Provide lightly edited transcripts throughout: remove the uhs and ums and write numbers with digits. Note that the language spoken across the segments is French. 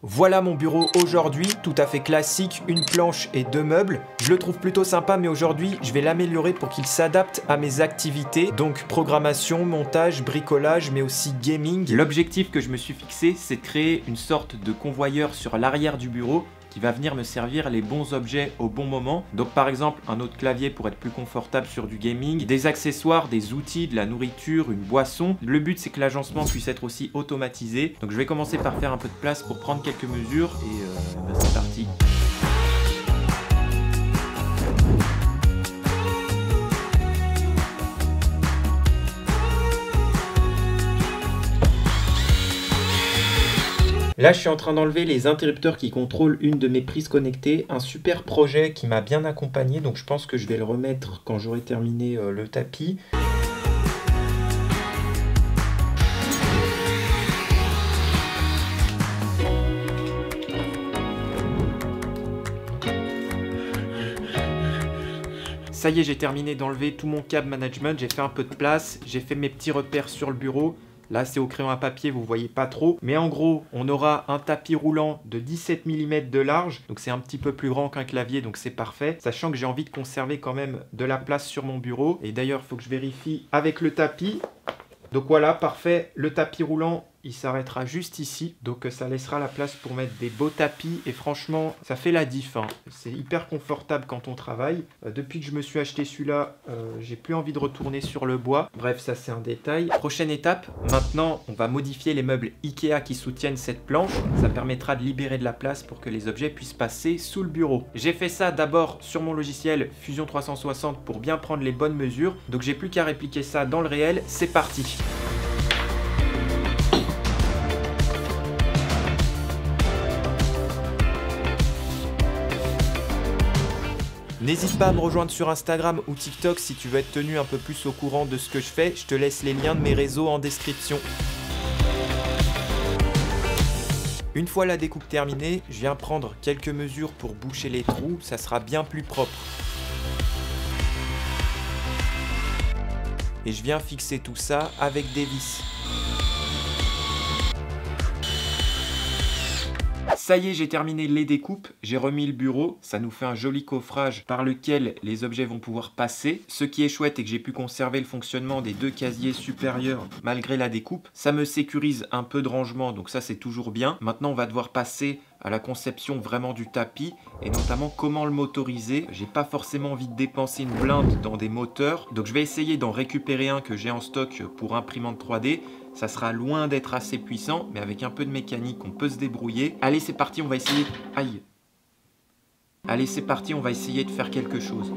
Voilà mon bureau aujourd'hui, tout à fait classique, une planche et 2 meubles. Je le trouve plutôt sympa, mais aujourd'hui, je vais l'améliorer pour qu'il s'adapte à mes activités. Donc programmation, montage, bricolage, mais aussi gaming. L'objectif que je me suis fixé, c'est de créer une sorte de convoyeur sur l'arrière du bureau qui va venir me servir les bons objets au bon moment. Donc par exemple, un autre clavier pour être plus confortable sur du gaming, des accessoires, des outils, de la nourriture, une boisson. Le but, c'est que l'agencement puisse être aussi automatisé. Donc je vais commencer par faire un peu de place pour prendre quelques mesures et c'est parti. Là, je suis en train d'enlever les interrupteurs qui contrôlent une de mes prises connectées. Un super projet qui m'a bien accompagné, donc je pense que je vais le remettre quand j'aurai terminé le tapis. Ça y est, j'ai terminé d'enlever tout mon câble management, j'ai fait un peu de place, j'ai fait mes petits repères sur le bureau. Là, c'est au crayon à papier, vous voyez pas trop. Mais en gros, on aura un tapis roulant de 17 mm de large. Donc c'est un petit peu plus grand qu'un clavier, donc c'est parfait. Sachant que j'ai envie de conserver quand même de la place sur mon bureau. Et d'ailleurs, il faut que je vérifie avec le tapis. Donc voilà, parfait. Le tapis roulant, il s'arrêtera juste ici. Donc ça laissera la place pour mettre des beaux tapis. Et franchement, ça fait la diff, hein. C'est hyper confortable quand on travaille. Depuis que je me suis acheté celui-là, j'ai plus envie de retourner sur le bois. Bref, ça c'est un détail. Prochaine étape, maintenant, on va modifier les meubles Ikea qui soutiennent cette planche. Ça permettra de libérer de la place pour que les objets puissent passer sous le bureau. J'ai fait ça d'abord sur mon logiciel Fusion 360 pour bien prendre les bonnes mesures. Donc j'ai plus qu'à répliquer ça dans le réel. C'est parti. N'hésite pas à me rejoindre sur Instagram ou TikTok si tu veux être tenu un peu plus au courant de ce que je fais. Je te laisse les liens de mes réseaux en description. Une fois la découpe terminée, je viens prendre quelques mesures pour boucher les trous. Ça sera bien plus propre. Et je viens fixer tout ça avec des vis. Ça y est, j'ai terminé les découpes, j'ai remis le bureau, ça nous fait un joli coffrage par lequel les objets vont pouvoir passer. Ce qui est chouette est que j'ai pu conserver le fonctionnement des 2 casiers supérieurs malgré la découpe. Ça me sécurise un peu de rangement, donc ça c'est toujours bien. Maintenant on va devoir passer à la conception vraiment du tapis et notamment comment le motoriser. J'ai pas forcément envie de dépenser une blinde dans des moteurs, donc je vais essayer d'en récupérer un que j'ai en stock pour imprimante 3D. Ça sera loin d'être assez puissant, mais avec un peu de mécanique, on peut se débrouiller. Allez, c'est parti, on va essayer... Aïe. Allez, c'est parti, on va essayer de faire quelque chose.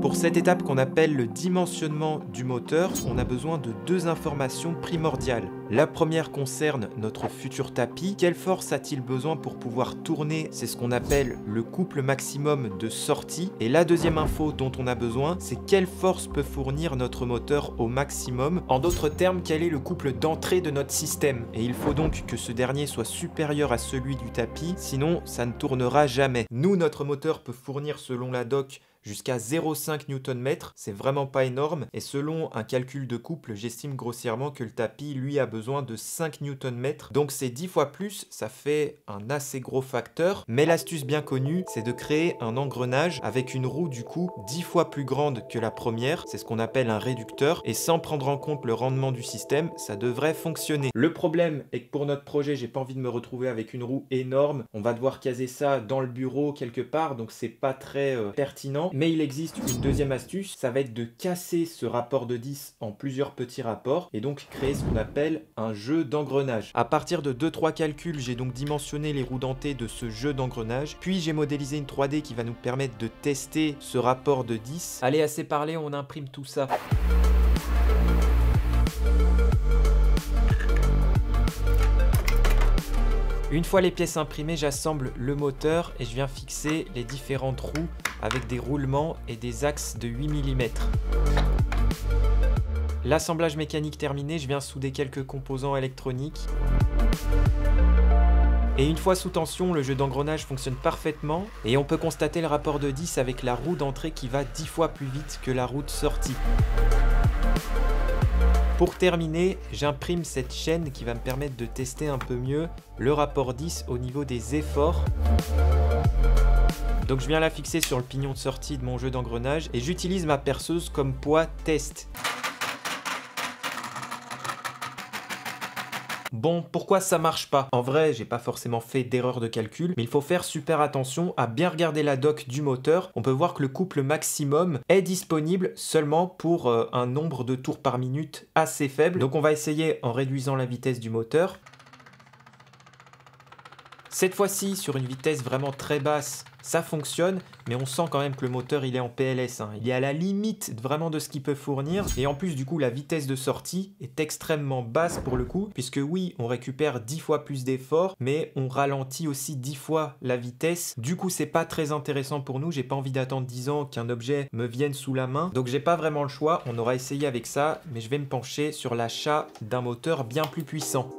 Pour cette étape qu'on appelle le dimensionnement du moteur, on a besoin de 2 informations primordiales. La première concerne notre futur tapis. Quelle force a-t-il besoin pour pouvoir tourner? C'est ce qu'on appelle le couple maximum de sortie. Et la deuxième info dont on a besoin, c'est quelle force peut fournir notre moteur au maximum. En d'autres termes, quel est le couple d'entrée de notre système? Et il faut donc que ce dernier soit supérieur à celui du tapis, sinon ça ne tournera jamais. Nous, notre moteur peut fournir selon la doc jusqu'à 0,5 Nm, c'est vraiment pas énorme, et selon un calcul de couple, j'estime grossièrement que le tapis, lui, a besoin de 5 Nm, donc c'est 10 fois plus, ça fait un assez gros facteur, mais l'astuce bien connue, c'est de créer un engrenage avec une roue du coup 10 fois plus grande que la première, c'est ce qu'on appelle un réducteur, et sans prendre en compte le rendement du système, ça devrait fonctionner. Le problème est que pour notre projet, j'ai pas envie de me retrouver avec une roue énorme, on va devoir caser ça dans le bureau quelque part, donc c'est pas très pertinent. Mais il existe une deuxième astuce, ça va être de casser ce rapport de 10 en plusieurs petits rapports et donc créer ce qu'on appelle un jeu d'engrenage. À partir de 2-3 calculs, j'ai donc dimensionné les roues dentées de ce jeu d'engrenage, puis j'ai modélisé une 3D qui va nous permettre de tester ce rapport de 10. Allez, assez parlé, on imprime tout ça. Une fois les pièces imprimées, j'assemble le moteur et je viens fixer les différentes roues avec des roulements et des axes de 8 mm. L'assemblage mécanique terminé, je viens souder quelques composants électroniques. Et une fois sous tension, le jeu d'engrenage fonctionne parfaitement et on peut constater le rapport de 10 avec la roue d'entrée qui va 10 fois plus vite que la roue de sortie. Pour terminer, j'imprime cette chaîne qui va me permettre de tester un peu mieux le rapport 10 au niveau des efforts. Donc je viens la fixer sur le pignon de sortie de mon jeu d'engrenage et j'utilise ma perceuse comme poids test. Bon, pourquoi ça marche pas? En vrai, j'ai pas forcément fait d'erreur de calcul, mais il faut faire super attention à bien regarder la doc du moteur. On peut voir que le couple maximum est disponible seulement pour un nombre de tours par minute assez faible. Donc on va essayer en réduisant la vitesse du moteur. Cette fois-ci, sur une vitesse vraiment très basse, ça fonctionne, mais on sent quand même que le moteur il est en PLS, hein. Il est à la limite vraiment de ce qu'il peut fournir, et en plus du coup la vitesse de sortie est extrêmement basse pour le coup, puisque oui, on récupère 10 fois plus d'efforts, mais on ralentit aussi 10 fois la vitesse. Du coup, c'est pas très intéressant pour nous, j'ai pas envie d'attendre 10 ans qu'un objet me vienne sous la main, donc j'ai pas vraiment le choix, on aura essayé avec ça, mais je vais me pencher sur l'achat d'un moteur bien plus puissant.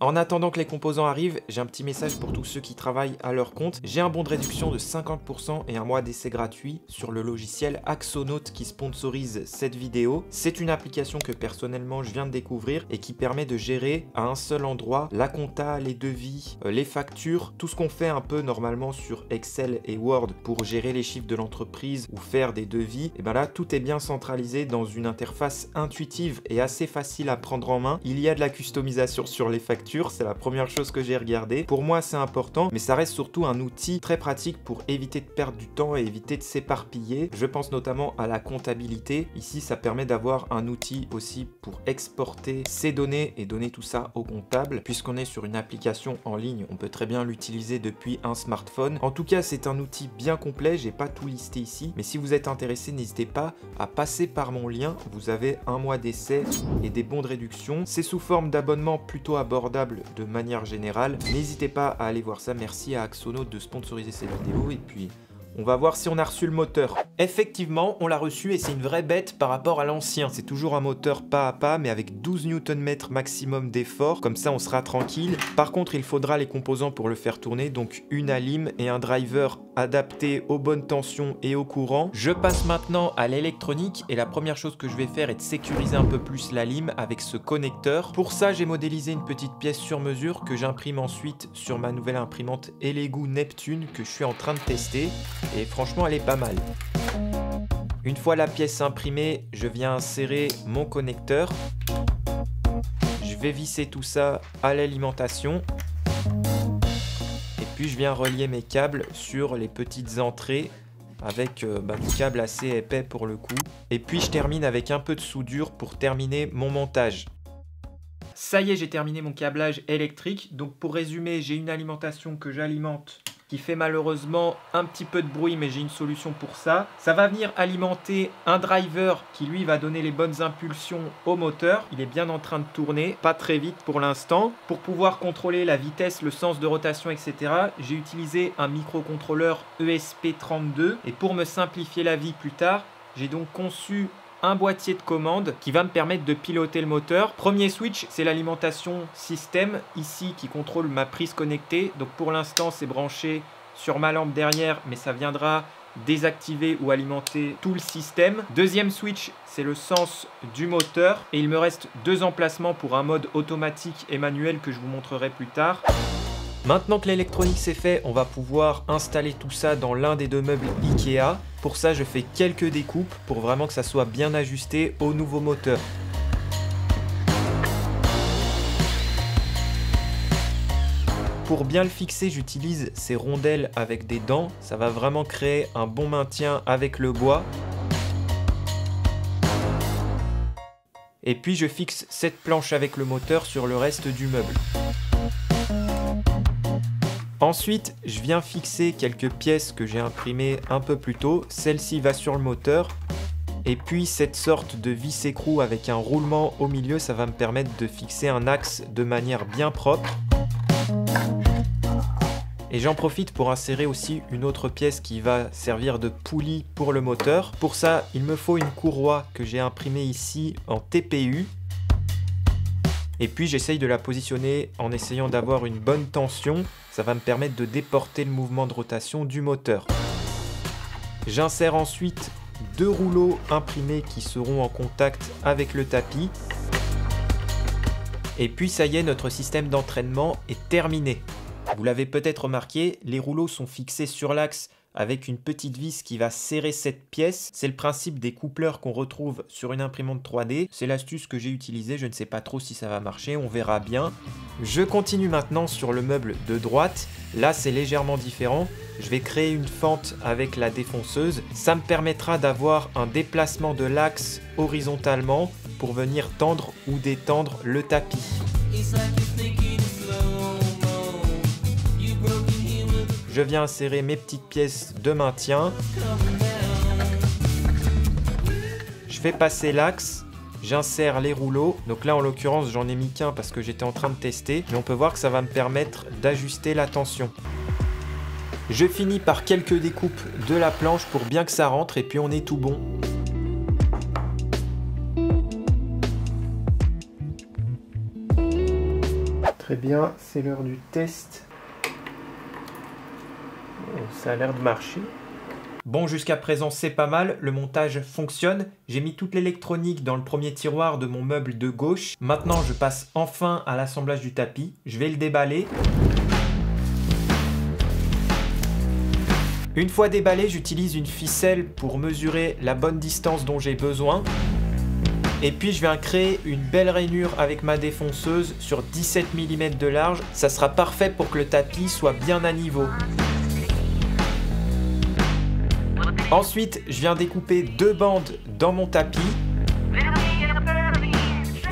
En attendant que les composants arrivent, j'ai un petit message pour tous ceux qui travaillent à leur compte. J'ai un bon de réduction de 50% et un mois d'essai gratuit sur le logiciel Axonaut qui sponsorise cette vidéo. C'est une application que personnellement je viens de découvrir et qui permet de gérer à un seul endroit la compta, les devis, les factures, tout ce qu'on fait un peu normalement sur Excel et Word pour gérer les chiffres de l'entreprise ou faire des devis. Et bien là, tout est bien centralisé dans une interface intuitive et assez facile à prendre en main. Il y a de la customisation sur les factures. C'est la première chose que j'ai regardé. Pour moi, c'est important, mais ça reste surtout un outil très pratique pour éviter de perdre du temps et éviter de s'éparpiller. Je pense notamment à la comptabilité. Ici, ça permet d'avoir un outil aussi pour exporter ses données et donner tout ça au comptable. Puisqu'on est sur une application en ligne, on peut très bien l'utiliser depuis un smartphone. En tout cas, c'est un outil bien complet. J'ai pas tout listé ici, mais si vous êtes intéressé, n'hésitez pas à passer par mon lien. Vous avez un mois d'essai et des bons de réduction. C'est sous forme d'abonnement plutôt abordable de manière générale. N'hésitez pas à aller voir ça. Merci à Axonaut de sponsoriser cette vidéo et puis on va voir si on a reçu le moteur. Effectivement, on l'a reçu et c'est une vraie bête par rapport à l'ancien. C'est toujours un moteur pas à pas, mais avec 12 Nm maximum d'effort. Comme ça, on sera tranquille. Par contre, il faudra les composants pour le faire tourner. Donc, une alim et un driver adapté aux bonnes tensions et au courant. Je passe maintenant à l'électronique et la première chose que je vais faire est de sécuriser un peu plus l'alim avec ce connecteur. Pour ça, j'ai modélisé une petite pièce sur mesure que j'imprime ensuite sur ma nouvelle imprimante Elegoo Neptune que je suis en train de tester. Et franchement, elle est pas mal. Une fois la pièce imprimée, je viens insérer mon connecteur. Je vais visser tout ça à l'alimentation. Et puis je viens relier mes câbles sur les petites entrées avec du câble assez épais pour le coup. Et puis je termine avec un peu de soudure pour terminer mon montage. Ça y est, j'ai terminé mon câblage électrique. Donc pour résumer, j'ai une alimentation que j'alimente qui fait malheureusement un petit peu de bruit, mais j'ai une solution pour ça. Ça va venir alimenter un driver qui lui va donner les bonnes impulsions au moteur. Il est bien en train de tourner, pas très vite pour l'instant. Pour pouvoir contrôler la vitesse, le sens de rotation, etc., j'ai utilisé un microcontrôleur ESP32. Et pour me simplifier la vie plus tard, j'ai donc conçu un boîtier de commande qui va me permettre de piloter le moteur. Premier switch, c'est l'alimentation système, ici qui contrôle ma prise connectée. Donc pour l'instant, c'est branché sur ma lampe derrière, mais ça viendra désactiver ou alimenter tout le système. Deuxième switch, c'est le sens du moteur. Et il me reste 2 emplacements pour un mode automatique et manuel que je vous montrerai plus tard. Maintenant que l'électronique c'est fait, on va pouvoir installer tout ça dans l'un des 2 meubles Ikea. Pour ça, je fais quelques découpes pour vraiment que ça soit bien ajusté au nouveau moteur. Pour bien le fixer, j'utilise ces rondelles avec des dents. Ça va vraiment créer un bon maintien avec le bois. Et puis je fixe cette planche avec le moteur sur le reste du meuble. Ensuite, je viens fixer quelques pièces que j'ai imprimées un peu plus tôt. Celle-ci va sur le moteur. Et puis cette sorte de vis écrou avec un roulement au milieu, ça va me permettre de fixer un axe de manière bien propre. Et j'en profite pour insérer aussi une autre pièce qui va servir de poulie pour le moteur. Pour ça, il me faut une courroie que j'ai imprimée ici en TPU. Et puis j'essaye de la positionner en essayant d'avoir une bonne tension. Ça va me permettre de déporter le mouvement de rotation du moteur. J'insère ensuite 2 rouleaux imprimés qui seront en contact avec le tapis. Et puis ça y est, notre système d'entraînement est terminé. Vous l'avez peut-être remarqué, les rouleaux sont fixés sur l'axe avec une petite vis qui va serrer cette pièce. C'est le principe des coupleurs qu'on retrouve sur une imprimante 3D. C'est l'astuce que j'ai utilisée, je ne sais pas trop si ça va marcher, on verra bien. Je continue maintenant sur le meuble de droite. Là, c'est légèrement différent. Je vais créer une fente avec la défonceuse. Ça me permettra d'avoir un déplacement de l'axe horizontalement pour venir tendre ou détendre le tapis. Je viens insérer mes petites pièces de maintien. Je fais passer l'axe. J'insère les rouleaux. Donc là, en l'occurrence, j'en ai mis qu'un parce que j'étais en train de tester. Mais on peut voir que ça va me permettre d'ajuster la tension. Je finis par quelques découpes de la planche pour bien que ça rentre et puis on est tout bon. Très bien, c'est l'heure du test. Ça a l'air de marcher. Bon, jusqu'à présent, c'est pas mal. Le montage fonctionne. J'ai mis toute l'électronique dans le premier tiroir de mon meuble de gauche. Maintenant, je passe enfin à l'assemblage du tapis. Je vais le déballer. Une fois déballé, j'utilise une ficelle pour mesurer la bonne distance dont j'ai besoin. Et puis je viens créer une belle rainure avec ma défonceuse sur 17 mm de large. Ça sera parfait pour que le tapis soit bien à niveau. Ensuite, je viens découper 2 bandes dans mon tapis.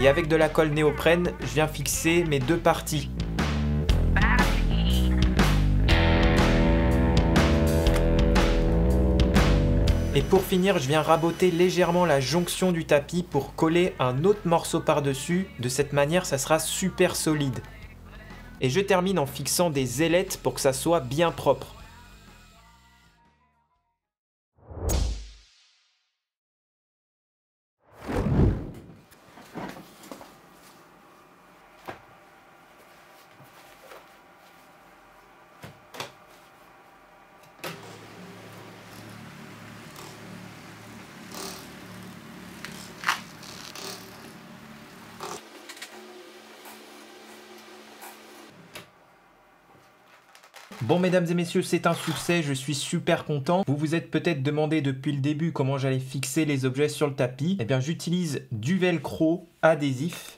Et avec de la colle néoprène, je viens fixer mes 2 parties. Et pour finir, je viens raboter légèrement la jonction du tapis pour coller un autre morceau par-dessus. De cette manière, ça sera super solide. Et je termine en fixant des ailettes pour que ça soit bien propre. Bon, mesdames et messieurs, c'est un succès, je suis super content. Vous vous êtes peut-être demandé depuis le début comment j'allais fixer les objets sur le tapis. Eh bien, j'utilise du velcro adhésif.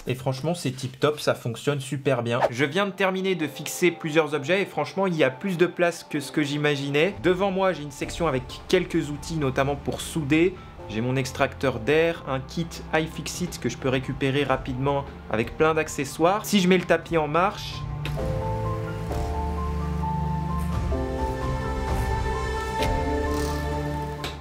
Et franchement, c'est tip top, ça fonctionne super bien. Je viens de terminer de fixer plusieurs objets et franchement, il y a plus de place que ce que j'imaginais. Devant moi, j'ai une section avec quelques outils, notamment pour souder. J'ai mon extracteur d'air, un kit iFixit que je peux récupérer rapidement avec plein d'accessoires. Si je mets le tapis en marche...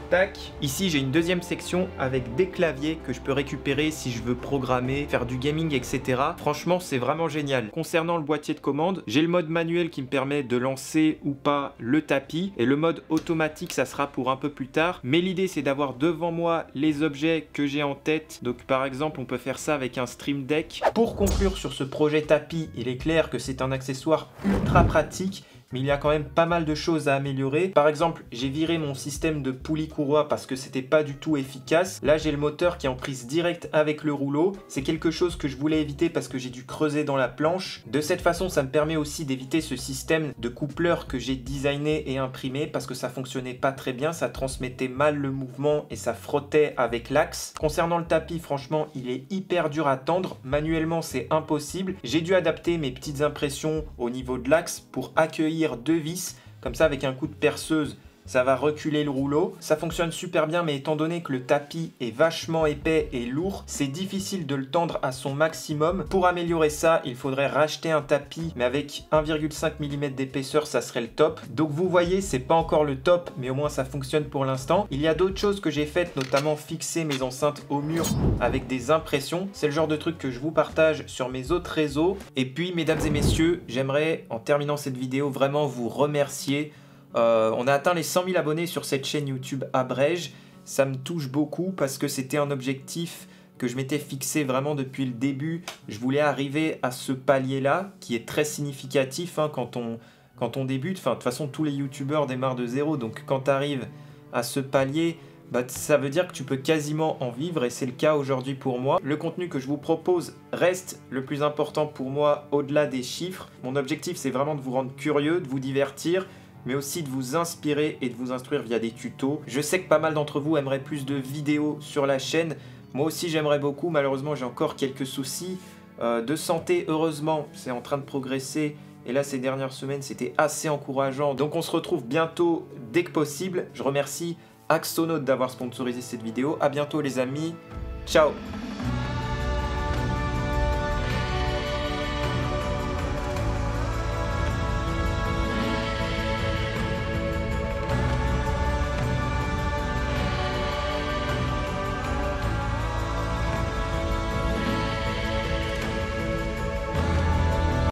Tac. Ici j'ai une deuxième section avec des claviers que je peux récupérer si je veux programmer, faire du gaming, etc. Franchement c'est vraiment génial. Concernant le boîtier de commande, j'ai le mode manuel qui me permet de lancer ou pas le tapis et le mode automatique ça sera pour un peu plus tard. Mais l'idée c'est d'avoir devant moi les objets que j'ai en tête. Donc par exemple on peut faire ça avec un Stream Deck. Pour conclure sur ce projet tapis, il est clair que c'est un accessoire ultra pratique. Mais il y a quand même pas mal de choses à améliorer. Par exemple, j'ai viré mon système de poulie courroie parce que c'était pas du tout efficace. Là, j'ai le moteur qui est en prise directe avec le rouleau. C'est quelque chose que je voulais éviter parce que j'ai dû creuser dans la planche. De cette façon, ça me permet aussi d'éviter ce système de coupleur que j'ai designé et imprimé parce que ça fonctionnait pas très bien. Ça transmettait mal le mouvement et ça frottait avec l'axe. Concernant le tapis, franchement, il est hyper dur à tendre. Manuellement, c'est impossible. J'ai dû adapter mes petites impressions au niveau de l'axe pour accueillir 2 vis, comme ça avec un coup de perceuse ça va reculer le rouleau. Ça fonctionne super bien mais étant donné que le tapis est vachement épais et lourd, c'est difficile de le tendre à son maximum. Pour améliorer ça, il faudrait racheter un tapis mais avec 1,5 mm d'épaisseur, ça serait le top. Donc vous voyez, c'est pas encore le top mais au moins ça fonctionne pour l'instant. Il y a d'autres choses que j'ai faites, notamment fixer mes enceintes au mur avec des impressions. C'est le genre de truc que je vous partage sur mes autres réseaux. Et puis mesdames et messieurs, j'aimerais en terminant cette vidéo vraiment vous remercier. On a atteint les 100 000 abonnés sur cette chaîne YouTube Abrège. Ça me touche beaucoup parce que c'était un objectif que je m'étais fixé vraiment depuis le début. Je voulais arriver à ce palier-là qui est très significatif hein, quand on débute. Enfin, de toute façon, tous les youtubeurs démarrent de zéro. Donc quand tu arrives à ce palier, bah, ça veut dire que tu peux quasiment en vivre et c'est le cas aujourd'hui pour moi. Le contenu que je vous propose reste le plus important pour moi au-delà des chiffres. Mon objectif, c'est vraiment de vous rendre curieux, de vous divertir, mais aussi de vous inspirer et de vous instruire via des tutos. Je sais que pas mal d'entre vous aimeraient plus de vidéos sur la chaîne. Moi aussi, j'aimerais beaucoup. Malheureusement, j'ai encore quelques soucis de santé. Heureusement, c'est en train de progresser. Et là, ces dernières semaines, c'était assez encourageant. Donc, on se retrouve bientôt dès que possible. Je remercie Axonaut d'avoir sponsorisé cette vidéo. À bientôt, les amis. Ciao!